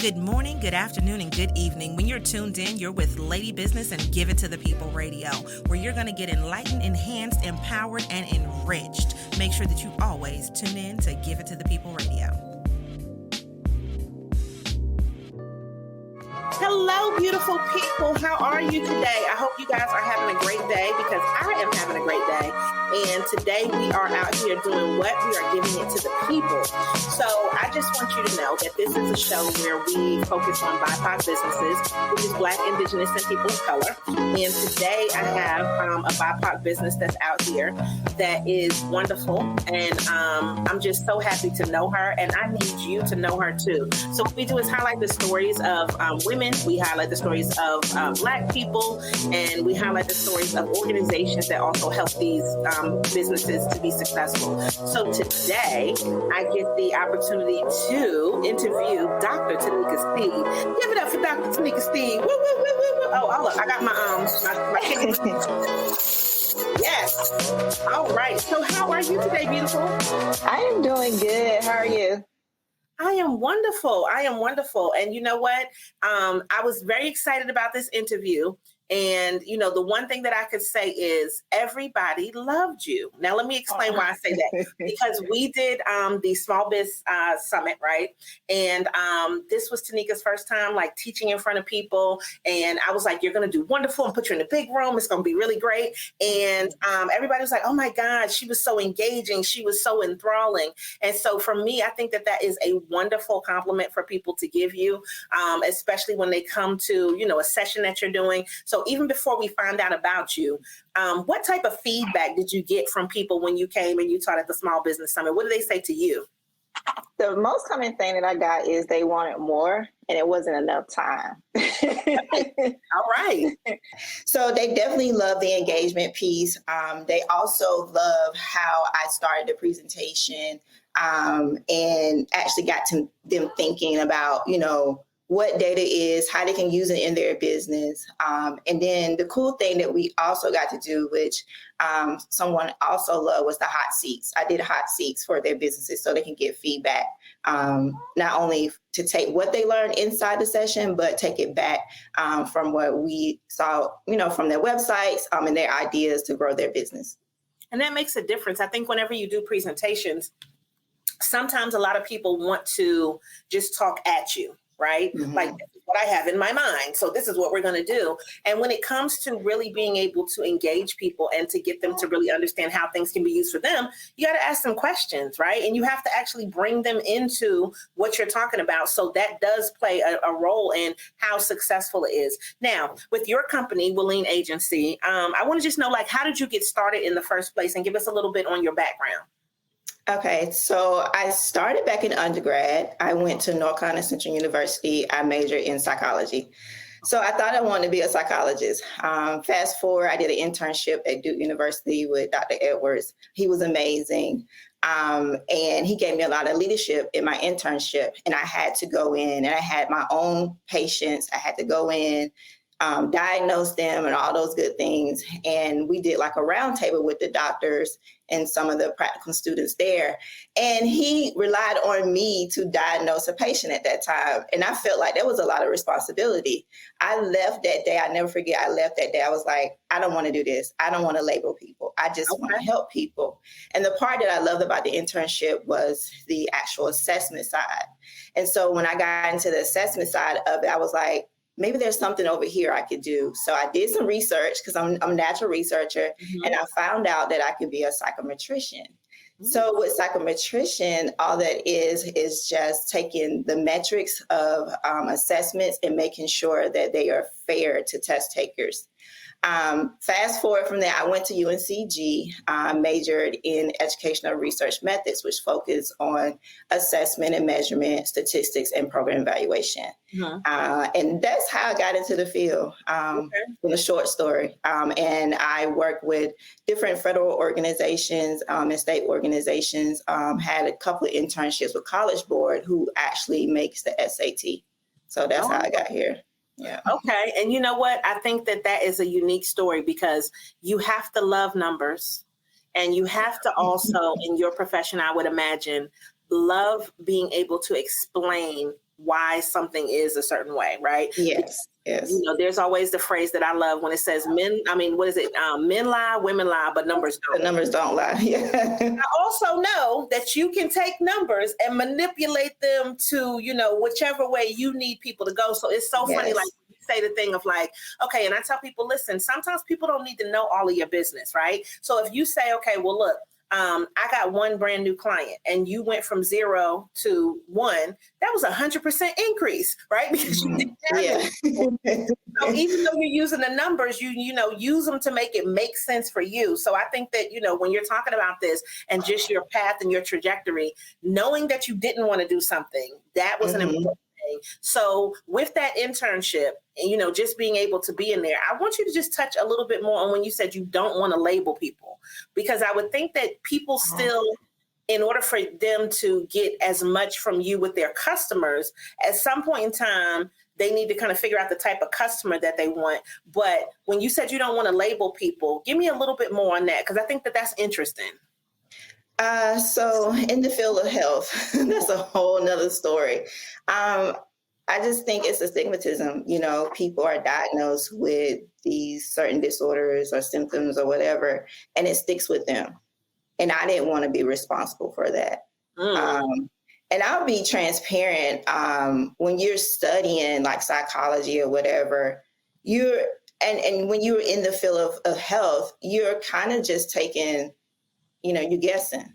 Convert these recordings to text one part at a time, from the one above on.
Good morning, good afternoon, and good evening. When you're tuned in, you're with Lady Business and Give It to the People Radio, where you're going to get enlightened, enhanced, empowered, and enriched. Make sure that you always tune in to Give It to the People Radio. Hello, beautiful people. How are you today? I hope you guys are having a great day because I am having a great day. And today we are out here doing what? We are giving it to the people. So I just want you to know that this is a show where we focus on BIPOC businesses, which is Black, Indigenous, and people of color. And today I have a BIPOC business that's out here that is wonderful. And I'm just so happy to know her. And I need you to know her too. So what we do is highlight the stories of women. We highlight the stories of Black people. And we highlight the stories of organizations that also help these businesses to be successful. So today, I get the opportunity to interview Dr. Teneka Steed. Give it up for Dr. Teneka Steed. Woo, woo, woo, woo, woo. Oh, look, I got my Yes. All right. So how are you today, beautiful? I am doing good. How are you? I am wonderful. And you know what? I was very excited about this interview. And, you know, the one thing that I could say is everybody loved you. Now, let me explain why I say that. Because we did the Small Biz Summit, right? And this was Teneka's first time, like, teaching in front of people. And I was like, you're going to do wonderful and put you in a big room. It's going to be really great. And everybody was like, oh, my God, she was so engaging. She was so enthralling. And so for me, I think that that is a wonderful compliment for people to give you, especially when they come to, you know, a session that you're doing. So even before we find out about you, what type of feedback did you get from people when you came and you taught at the Small Business Summit? What did they say to you? The most common thing that I got is they wanted more and it wasn't enough time. All right. So they definitely love the engagement piece. They also love how I started the presentation and actually got to them thinking about, you know, what data is, how they can use it in their business. And then the cool thing that we also got to do, which someone also loved, was the hot seats. I did hot seats for their businesses so they can get feedback, not only to take what they learned inside the session, but take it back from what we saw, you know, from their websites and their ideas to grow their business. And that makes a difference. I think whenever you do presentations, sometimes a lot of people want to just talk at you. Right? Mm-hmm. Like, this is what I have in my mind. So this is what we're going to do. And when it comes to really being able to engage people and to get them to really understand how things can be used for them, you got to ask them questions, right? And you have to actually bring them into what you're talking about. So that does play a role in how successful it is. Now, with your company, Willene Agency, I want to just know, like, how did you get started in the first place? And give us a little bit on your background. Okay, so I started back in undergrad. I went to North Carolina Central University. I majored in psychology. So I thought I wanted to be a psychologist. Fast forward, I did an internship at Duke University with Dr. Edwards. He was amazing. And he gave me a lot of leadership in my internship. And I had to go in and I had my own patients. I had to go in, diagnose them and all those good things. And we did like a roundtable with the doctors and some of the practical students there. And he relied on me to diagnose a patient at that time. And I felt like that was a lot of responsibility. I left that day. I never forget. I left that day. I was like, I don't want to do this. I don't want to label people. I just want to help people. And the part that I loved about the internship was the actual assessment side. And so when I got into the assessment side of it, I was like, maybe there's something over here I could do. So I did some research because I'm a natural researcher, and I found out that I could be a psychometrician. So with psychometrician, all that is just taking the metrics of assessments and making sure that they are fair to test takers. Fast forward from there, I went to UNCG, majored in educational research methods, which focus on assessment and measurement, statistics, and program evaluation. And that's how I got into the field, in a short story. And I worked with different federal organizations and state organizations, had a couple of internships with College Board, who actually makes the SAT. So that's how I got here. Yeah. Okay. And you know what? I think that that is a unique story because you have to love numbers and you have to also, in your profession, I would imagine, love being able to explain why something is a certain way, right? Yes. Yes. There's always the phrase that I love when it says what is it? Men lie, women lie, but numbers don't. The numbers don't lie. Yeah. I also know that you can take numbers and manipulate them to, whichever way you need people to go. So it's so funny, like you say the thing of like, okay, and I tell people, listen, sometimes people don't need to know all of your business, right? So if you say, okay, well, look, I got one brand new client and you went from 0 to 1, that was 100% increase, right? Because you did that. So even though you're using the numbers, you use them to make it make sense for you. So I think that, when you're talking about this and just your path and your trajectory, knowing that you didn't want to do something, that was an important thing. So with that internship, just being able to be in there, I want you to just touch a little bit more on when you said you don't want to label people, because I would think that people still, in order for them to get as much from you with their customers, at some point in time, they need to kind of figure out the type of customer that they want. But when you said you don't want to label people, give me a little bit more on that, because I think that that's interesting. So in the field of health, that's a whole nother story. I just think it's a stigmatism. People are diagnosed with these certain disorders or symptoms or whatever, and it sticks with them. And I didn't want to be responsible for that. And I'll be transparent. When you're studying like psychology or whatever, and when you're in the field of health, you're kind of just taking, you're guessing.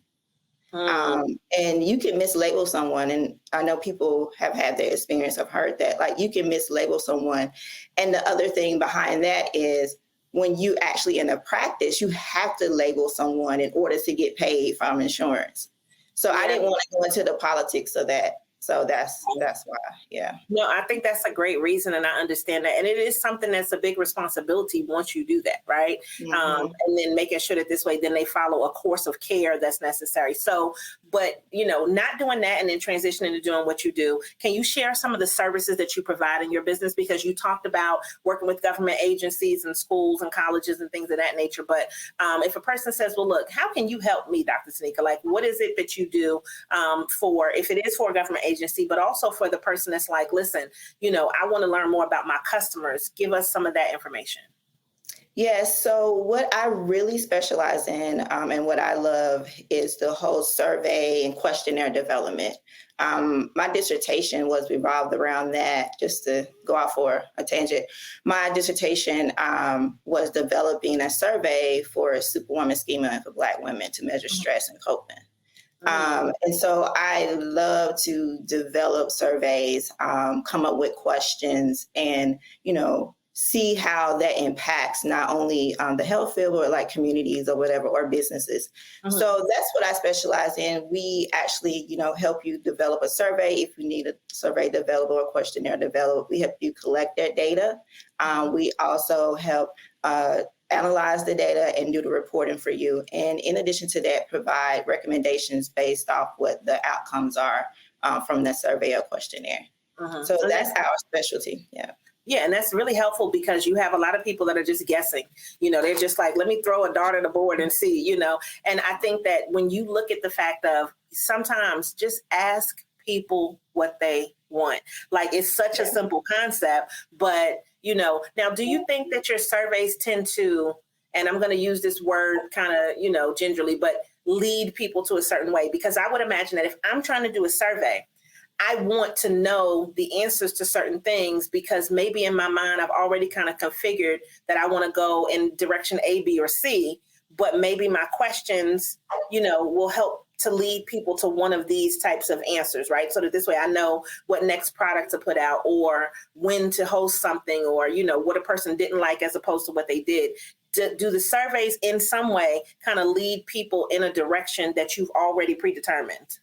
And you can mislabel someone. And I know people have had their experience. I've heard that, like, you can mislabel someone. And the other thing behind that is when you actually in a practice, you have to label someone in order to get paid from insurance. So I didn't want to go into the politics of that. So that's why, yeah. No, I think that's a great reason, and I understand that. And it is something that's a big responsibility once you do that, right? And then making sure that this way, then they follow a course of care that's necessary. So, but, not doing that and then transitioning to doing what you do. Can you share some of the services that you provide in your business? Because you talked about working with government agencies and schools and colleges and things of that nature. But if a person says, well, look, how can you help me, Dr. Teneka? Like, what is it that you do if it is for a government agency, but also for the person that's like, listen, I want to learn more about my customers. Give us some of that information. Yes. So what I really specialize in and what I love is the whole survey and questionnaire development. My dissertation was revolved around that, just to go out for a tangent. My dissertation was developing a survey for a Superwoman schema for Black women to measure stress and coping. And so I love to develop surveys, come up with questions and, see how that impacts not only the health field or like communities or whatever, or businesses. So that's what I specialize in. We actually, help you develop a survey. If you need a survey developed or a questionnaire developed, we help you collect that data. We also help analyze the data and do the reporting for you. And in addition to that, provide recommendations based off what the outcomes are from the survey or questionnaire. So that's our specialty. Yeah. Yeah, and that's really helpful because you have a lot of people that are just guessing. They're just like, let me throw a dart at the board and see, And I think that when you look at the fact of sometimes just ask people what they want. Like, it's such a simple concept, but, now do you think that your surveys tend to, and I'm going to use this word kind of, gingerly, but lead people to a certain way? Because I would imagine that if I'm trying to do a survey, I want to know the answers to certain things because maybe in my mind, I've already kind of configured that I want to go in direction A, B, or C, but maybe my questions, will help to lead people to one of these types of answers, right? So that this way I know what next product to put out or when to host something or, what a person didn't like as opposed to what they did. Do the surveys in some way kind of lead people in a direction that you've already predetermined?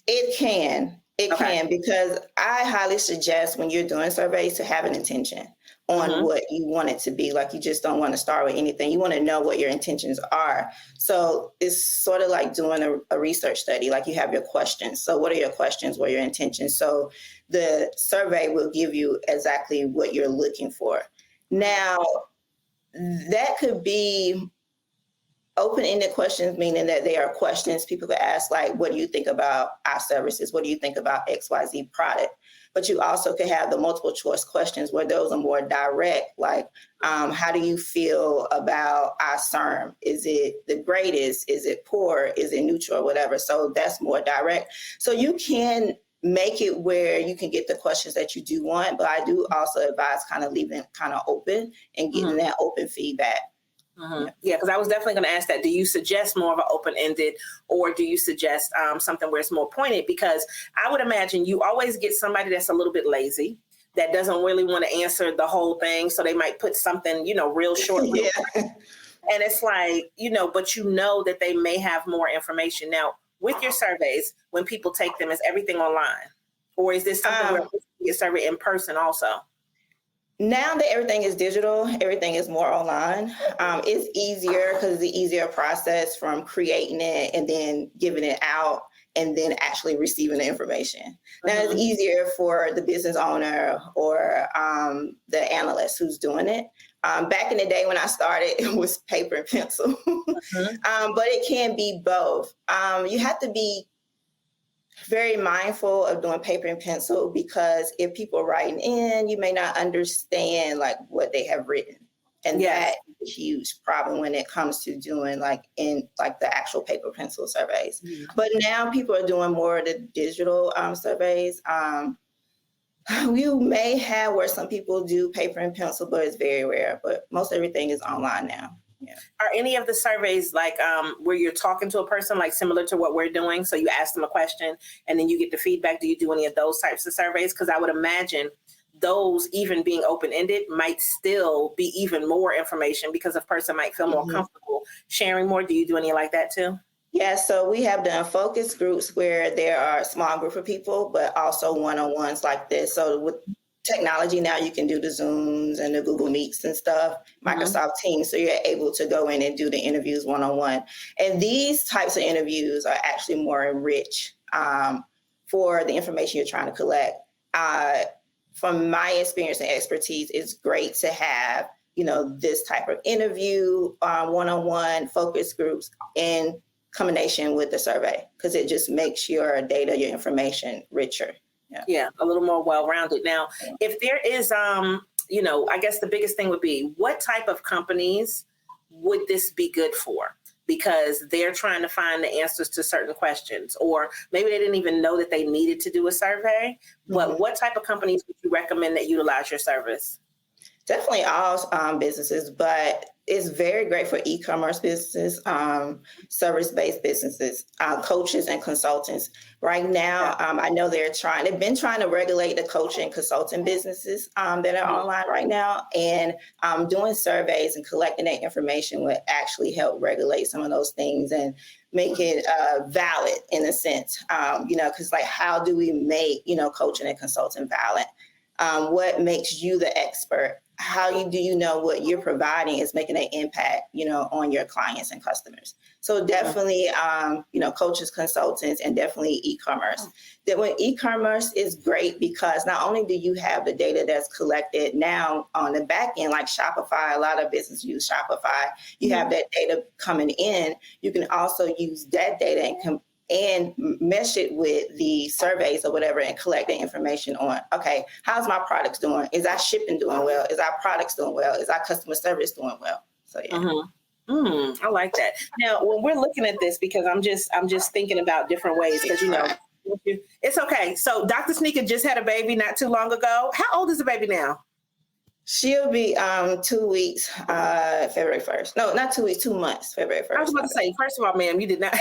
It can. It can, because I highly suggest when you're doing surveys to have an intention on what you want it to be. Like, you just don't want to start with anything. You want to know what your intentions are. So it's sort of like doing a research study. Like, you have your questions. So what are your questions? What are your intentions? So the survey will give you exactly what you're looking for. Now, that could be open-ended questions, meaning that they are questions people could ask, like, what do you think about our services? What do you think about XYZ product? but you also can have the multiple choice questions where those are more direct, like how do you feel about our SERM? Is it the greatest? Is it poor? Is it neutral? Whatever. So that's more direct. So you can make it where you can get the questions that you do want, but I do also advise kind of leaving it kind of open and getting that open feedback. Yeah, because I was definitely going to ask that. Do you suggest more of an open-ended, or do you suggest something where it's more pointed? Because I would imagine you always get somebody that's a little bit lazy, that doesn't really want to answer the whole thing. So they might put something, real short. Real and it's like, but that they may have more information. Now, with your surveys, when people take them, is everything online? Or is this something where you survey in person also? Now that everything is digital, everything is more online. It's easier because it's an easier process from creating it and then giving it out and then actually receiving the information. Now it's easier for the business owner or the analyst who's doing it. Back in the day when I started, it was paper and pencil, but it can be both. You have to be very mindful of doing paper and pencil because if people are writing in, you may not understand like what they have written. And that is a huge problem when it comes to doing the actual paper pencil surveys. But now people are doing more of the digital surveys. You may have where some people do paper and pencil, but it's very rare. But most everything is online now. Yeah. Are any of the surveys where you're talking to a person, like similar to what we're doing? So you ask them a question and then you get the feedback. Do you do any of those types of surveys? Because I would imagine those, even being open-ended, might still be even more information because a person might feel more comfortable sharing more. Do you do any like that too? Yeah, so we have done focus groups where there are a small group of people, but also one-on-ones like this. So with technology now, you can do the Zooms and the Google Meets and stuff, Microsoft Teams. So you're able to go in and do the interviews one-on-one. And these types of interviews are actually more enriched for the information you're trying to collect. From my experience and expertise, it's great to have, this type of interview, one-on-one focus groups in combination with the survey, because it just makes your data, your information richer. Yeah, a little more well-rounded. Now, if there is, I guess the biggest thing would be, what type of companies would this be good for? Because they're trying to find the answers to certain questions, or maybe they didn't even know that they needed to do a survey. But what type of companies would you recommend that utilize your service? Definitely all businesses, but it's very great for e-commerce businesses, service-based businesses, coaches and consultants. Right now, I know they've been trying to regulate the coaching and consulting businesses that are online right now. And doing surveys and collecting that information would actually help regulate some of those things and make it valid in a sense, because how do we make, coaching and consulting valid? What makes you the expert? How do you know what you're providing is making an impact, on your clients and customers? So definitely, coaches, consultants, and definitely e-commerce. That when e-commerce is great because not only do you have the data that's collected now on the back end, like Shopify, a lot of businesses use Shopify, you have that data coming in. You can also use that data and mesh it with the surveys or whatever and collect the information on, okay, how's my products doing? Is our shipping doing well? Is our products doing well? Is our customer service doing well? So, yeah. I like that. Now, when we're looking at this, because I'm just thinking about different ways, because, it's okay. So Dr. Sneaker just had a baby not too long ago. How old is the baby now? She'll be 2 weeks, February 1st. No, not 2 weeks, 2 months, February 1st. I was about to say, first of all, ma'am, you did not.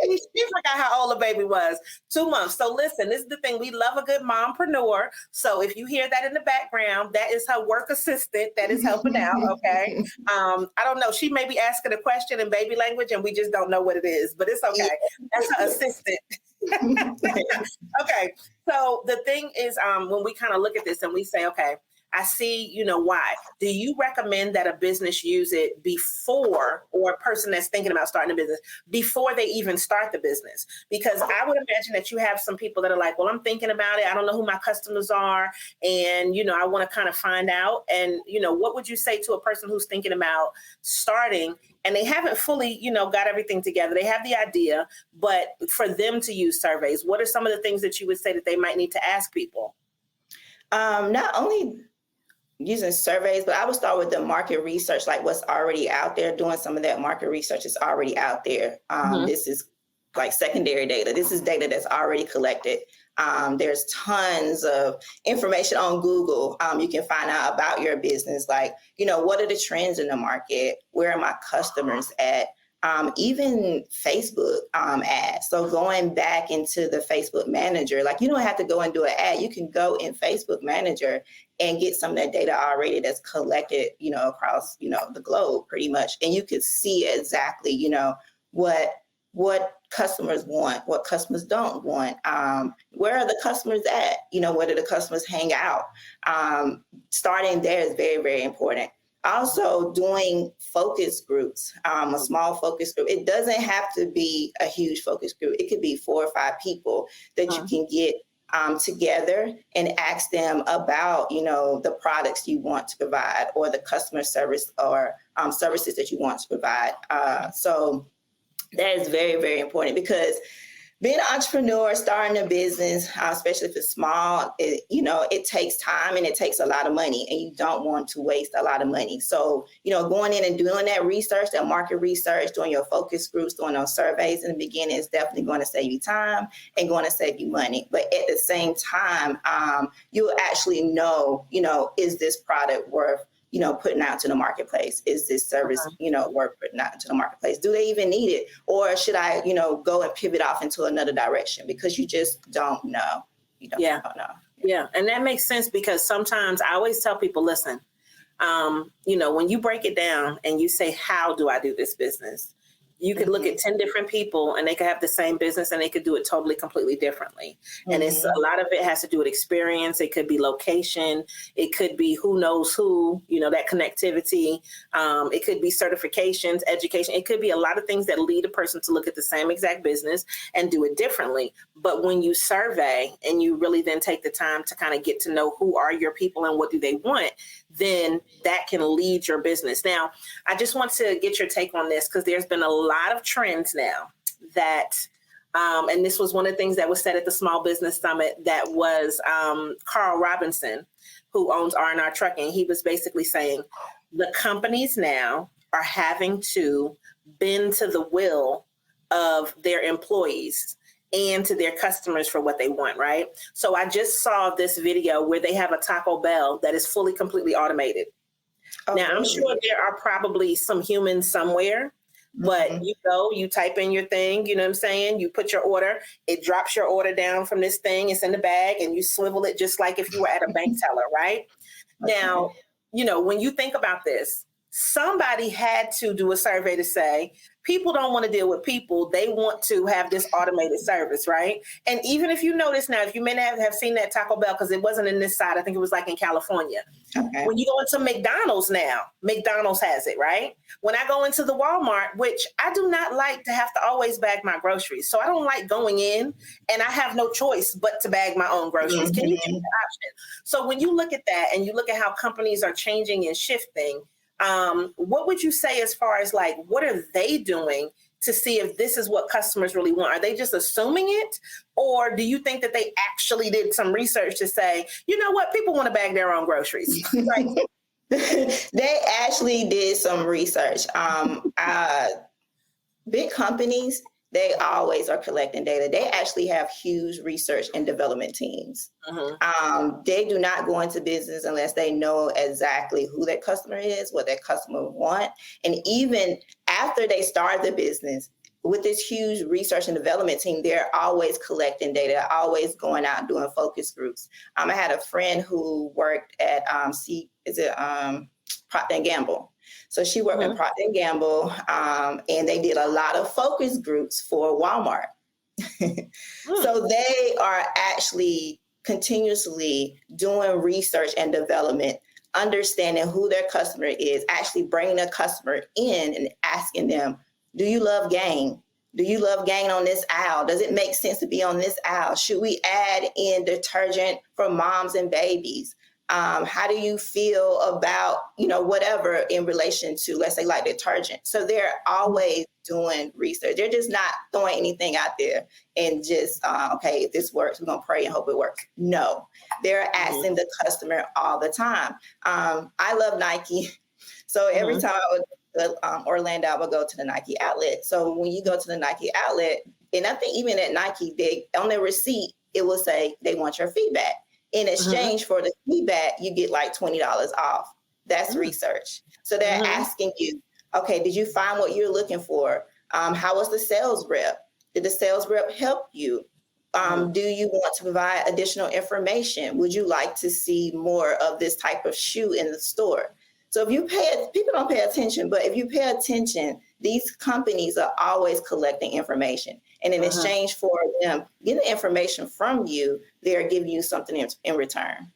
You forgot how old the baby was. 2 months. So listen, this is the thing. We love a good mompreneur. So if you hear that in the background, that is her work assistant that is helping out. Okay. I don't know. She may be asking a question in baby language and we just don't know what it is, but it's okay. That's her assistant. Okay. So the thing is, when we kind of look at this and we say, okay, I see, why. Do you recommend that a business use it before, or a person that's thinking about starting a business, before they even start the business? Because I would imagine that you have some people that are like, well, I'm thinking about it. I don't know who my customers are. And, I want to kind of find out. And, what would you say to a person who's thinking about starting and they haven't fully, got everything together. They have the idea, but for them to use surveys, what are some of the things that you would say that they might need to ask people? Not only using surveys, but I would start with the market research, like what's already out there. Doing some of that market research is already out there. This is like secondary data. This is data that's already collected. There's tons of information on Google. You can find out about your business, like, what are the trends in the market? Where are my customers at? Even Facebook ads. So going back into the Facebook Manager, like you don't have to go and do an ad. You can go in Facebook Manager and get some of that data already that's collected, across, the globe pretty much. And you could see exactly, what customers want, what customers don't want, where are the customers at, where do the customers hang out? Starting there is very, very important. Also doing focus groups, a small focus group. It doesn't have to be a huge focus group. It could be 4 or 5 people that you can get together and ask them about, the products you want to provide or the customer service or services that you want to provide. So that is very, very important because being an entrepreneur, starting a business, especially if it's small, it takes time and it takes a lot of money, and you don't want to waste a lot of money. So, going in and doing that research, that market research, doing your focus groups, doing those surveys in the beginning is definitely going to save you time and going to save you money. But at the same time, you'll actually know, is this product worth putting out to the marketplace? Is this service, worth putting out into the marketplace? Do they even need it? Or should I, go and pivot off into another direction? Because you just don't know. Don't know. Yeah. And that makes sense because sometimes I always tell people, listen, when you break it down and you say, how do I do this business? You could look at 10 different people and they could have the same business and they could do it totally, completely differently. And it's a lot of it has to do with experience. It could be location. It could be who knows who, that connectivity. It could be certifications, education. It could be a lot of things that lead a person to look at the same exact business and do it differently. But when you survey and you really then take the time to kind of get to know who are your people and what do they want, then that can lead your business. Now, I just want to get your take on this because there's been a lot of trends now that, and this was one of the things that was said at the Small Business Summit, that was Carl Robinson, who owns R&R Trucking. He was basically saying the companies now are having to bend to the will of their employees and to their customers for what they want, right? So I just saw this video where they have a Taco Bell that is fully, completely automated. Now, I'm sure there are probably some humans somewhere, but you go, you type in your thing, you know what I'm saying? You put your order, it drops your order down from this thing, it's in the bag, and you swivel it just like if you were at a bank teller, right? Now, when you think about this, somebody had to do a survey to say, people don't want to deal with people. They want to have this automated service, right? And even if you notice now, if you may not have seen that Taco Bell, because it wasn't in this side, I think it was like in California. Okay. When you go into McDonald's now, McDonald's has it, right? When I go into the Walmart, which I do not like to have to always bag my groceries. So I don't like going in and I have no choice but to bag my own groceries. Can you give me the option? So when you look at that and you look at how companies are changing and shifting, what would you say as far as like, what are they doing to see if this is what customers really want? Are they just assuming it? Or do you think that they actually did some research to say, you know what, people want to bag their own groceries? Right? They actually did some research. Big companies, they always are collecting data. They actually have huge research and development teams. They do not go into business unless they know exactly who their customer is, what their customer want. And even after they start the business, with this huge research and development team, they're always collecting data, always going out and doing focus groups. I had a friend who worked at Procter & Gamble. So she worked with Procter & Gamble, and they did a lot of focus groups for Walmart. So they are actually continuously doing research and development, understanding who their customer is, actually bringing the customer in and asking them, do you love Gain? Do you love Gain on this aisle? Does it make sense to be on this aisle? Should we add in detergent for moms and babies? How do you feel about, whatever in relation to, let's say, like detergent? So they're always doing research. They're just not throwing anything out there and just, okay, if this works, we're going to pray and hope it works. No, they're asking the customer all the time. I love Nike. So every time I would Orlando, I would go to the Nike outlet. So when you go to the Nike outlet, and I think even at Nike, they on their receipt, it will say they want your feedback. In exchange for the feedback, you get like $20 off. That's research. So they're asking you, okay, did you find what you're looking for? How was the sales rep? Did the sales rep help you? Do you want to provide additional information? Would you like to see more of this type of shoe in the store? So if you people don't pay attention, but if you pay attention, these companies are always collecting information. And in exchange for them getting information from you, they're giving you something in return.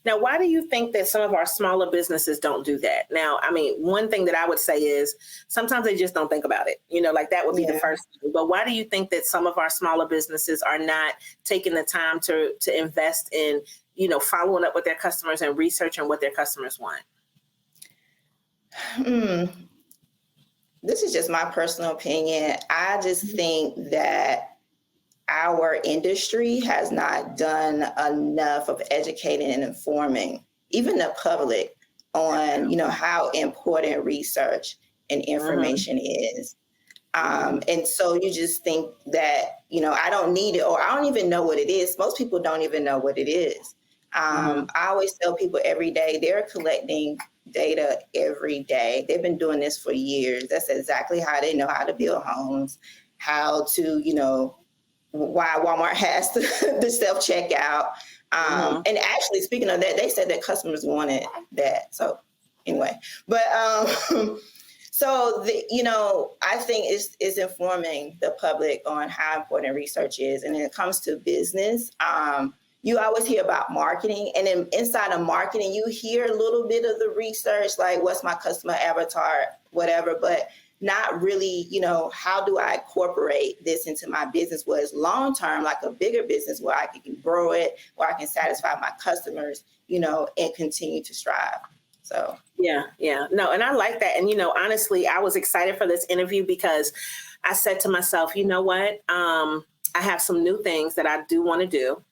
Now, why do you think that some of our smaller businesses don't do that? Now, I mean, one thing that I would say is sometimes they just don't think about it. Like that would be the first thing. But why do you think that some of our smaller businesses are not taking the time to invest in, following up with their customers and researching what their customers want? This is just my personal opinion. I just think that our industry has not done enough of educating and informing even the public on, how important research and information is. And so you just think that, I don't need it, or I don't even know what it is. Most people don't even know what it is. I always tell people every day they're collecting data every day. They've been doing this for years. That's exactly how they know how to build homes, how to, why Walmart has the self-checkout. And actually, speaking of that, they said that customers wanted that. So anyway, but so, I think it's informing the public on how important research is. And when it comes to business, you always hear about marketing. And then inside of marketing, you hear a little bit of the research, like what's my customer avatar, whatever, but not really, how do I incorporate this into my business where it's long-term, like a bigger business where I can grow it, where I can satisfy my customers, and continue to strive. So. Yeah. No, and I like that. And, honestly, I was excited for this interview because I said to myself, you know what? I have some new things that I do want to do.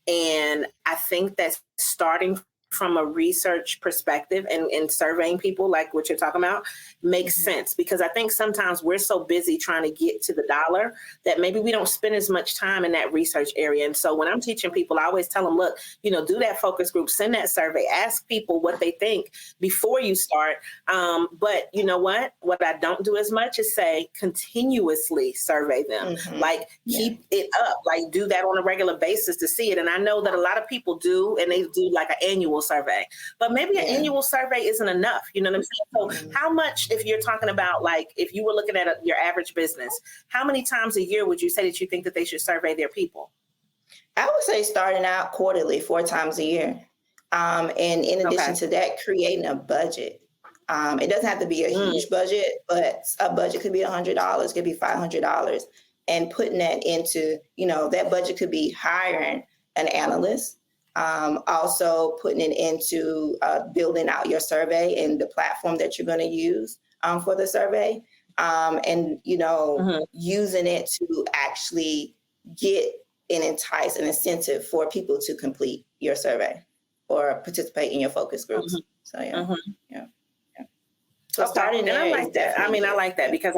And I think that starting from a research perspective and surveying people like what you're talking about makes sense, because I think sometimes we're so busy trying to get to the dollar that maybe we don't spend as much time in that research area. And so when I'm teaching people, I always tell them, look, do that focus group, send that survey, ask people what they think before you start. But you know what I don't do as much is say continuously survey them, like keep it up, like do that on a regular basis to see it. And I know that a lot of people do, and they do like an annual survey, but maybe an annual survey isn't enough. You know what I'm saying? So how much, if you're talking about like, if you were looking at your average business, how many times a year would you say that you think that they should survey their people? I would say starting out quarterly, 4 times a year. And in addition to that, creating a budget. It doesn't have to be a huge budget, but a budget could be $100, could be $500, and putting that into, that budget could be hiring an analyst. Also putting it into building out your survey and the platform that you're going to use for the survey, and using it to actually get and entice an incentive for people to complete your survey or participate in your focus groups. So yeah. So starting there, and I like that. I mean, I like that because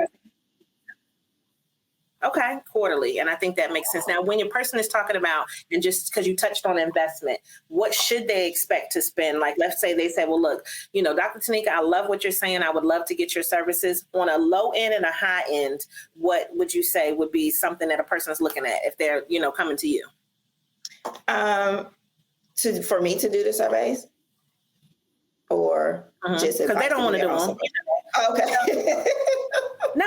quarterly. And I think that makes sense. Now, when your person is talking about, and just because you touched on investment, what should they expect to spend? Like, let's say they say, well, look, Dr. Teneka, I love what you're saying. I would love to get your services. On a low end and a high end, what would you say would be something that a person is looking at if they're, coming to you? For me to do the surveys? Or just because they don't want to do them. Okay. No.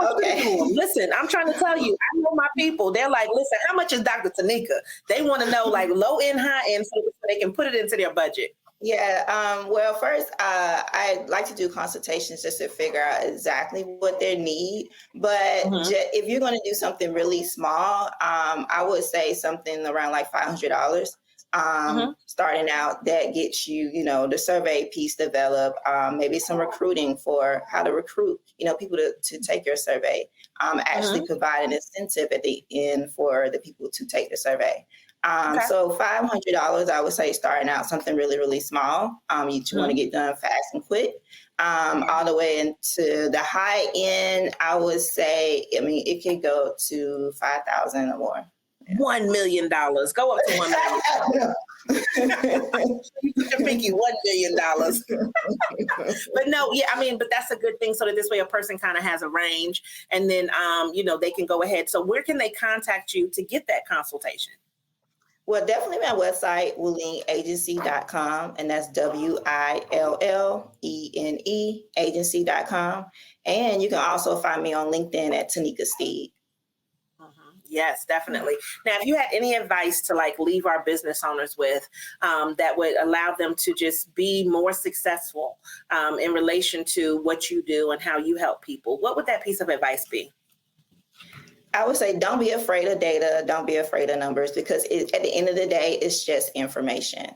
Okay. Listen, I'm trying to tell you, I know my people. They're like, listen, how much is Dr. Teneka? They want to know like low end, high end, so they can put it into their budget. Yeah. Well, first, I like to do consultations just to figure out exactly what their need. But if you're going to do something really small, I would say something around like $500. Starting out, that gets you, the survey piece developed, maybe some recruiting for how to recruit, people to take your survey, actually provide an incentive at the end for the people to take the survey. So $500, I would say, starting out something really, really small. You want to get done fast and quick. All the way into the high end, I would say, it could go to 5,000 or more. $1 million. Go up to $1 million. You put your pinky, $1 million. But no, but that's a good thing, so that this way a person kind of has a range, and then they can go ahead. So where can they contact you to get that consultation? Well, definitely my website, WilleneAgency.com, and that's WILLENE agency.com. And you can also find me on LinkedIn at Teneka Steed. Yes, definitely. Now, if you had any advice to leave our business owners with that would allow them to just be more successful in relation to what you do and how you help people, what would that piece of advice be? I would say, don't be afraid of data. Don't be afraid of numbers, because at the end of the day, it's just information.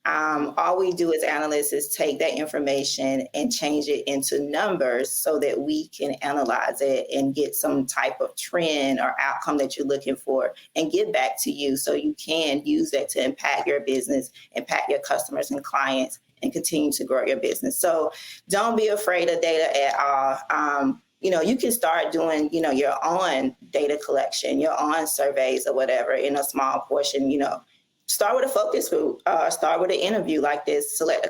All we do as analysts is take that information and change it into numbers so that we can analyze it and get some type of trend or outcome that you're looking for and get back to you so you can use that to impact your business, impact your customers and clients, and continue to grow your business. So don't be afraid of data at all. You can start doing, your own data collection, your own surveys or whatever in a small portion. Start with a focus group, start with an interview like this, select a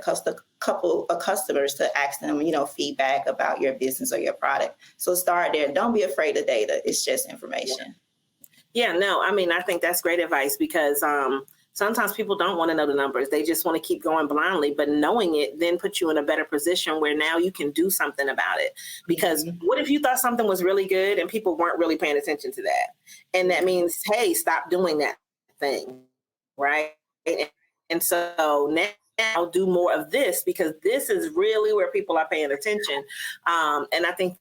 couple of customers to ask them, feedback about your business or your product. So start there. Don't be afraid of data. It's just information. Yeah, no, I think that's great advice, because sometimes people don't want to know the numbers. They just want to keep going blindly, but knowing it then puts you in a better position where now you can do something about it. Because what if you thought something was really good and people weren't really paying attention to that? And that means, hey, stop doing that thing. Right. And so now I'll do more of this, because this is really where people are paying attention. And I think,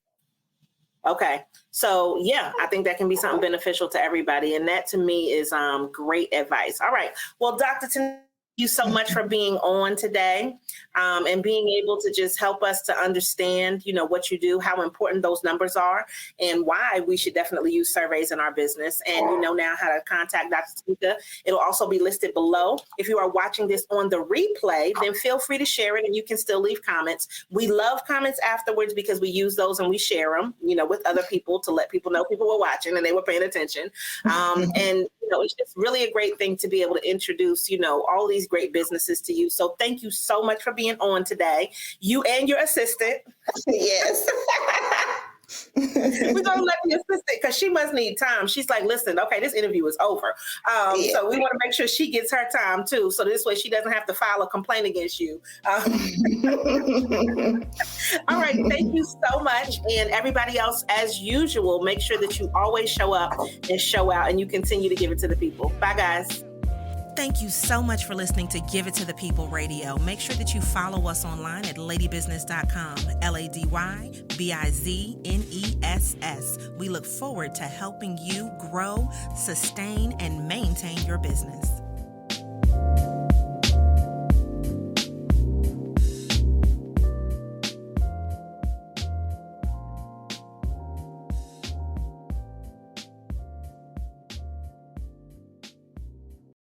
so I think that can be something beneficial to everybody. And that to me is great advice. All right. Well, Dr. Thank you so much for being on today and being able to just help us to understand, what you do, how important those numbers are, and why we should definitely use surveys in our business. And you know now how to contact Dr. Teneka. It'll also be listed below. If you are watching this on the replay, then feel free to share it, and you can still leave comments. We love comments afterwards because we use those and we share them, with other people to let people know people were watching and they were paying attention. And it's just really a great thing to be able to introduce, all these great businesses to you. So thank you so much for being on today. You and your assistant. Yes. We're going to let the assistant, because she must need time. She's like, listen, this interview is over. So we want to make sure she gets her time too. So this way she doesn't have to file a complaint against you. All right. Thank you so much. And everybody else, as usual, make sure that you always show up and show out, and you continue to give it to the people. Bye, guys. Thank you so much for listening to Give It to the People Radio. Make sure that you follow us online at ladybusiness.com, LADYBIZNESS. We look forward to helping you grow, sustain, and maintain your business.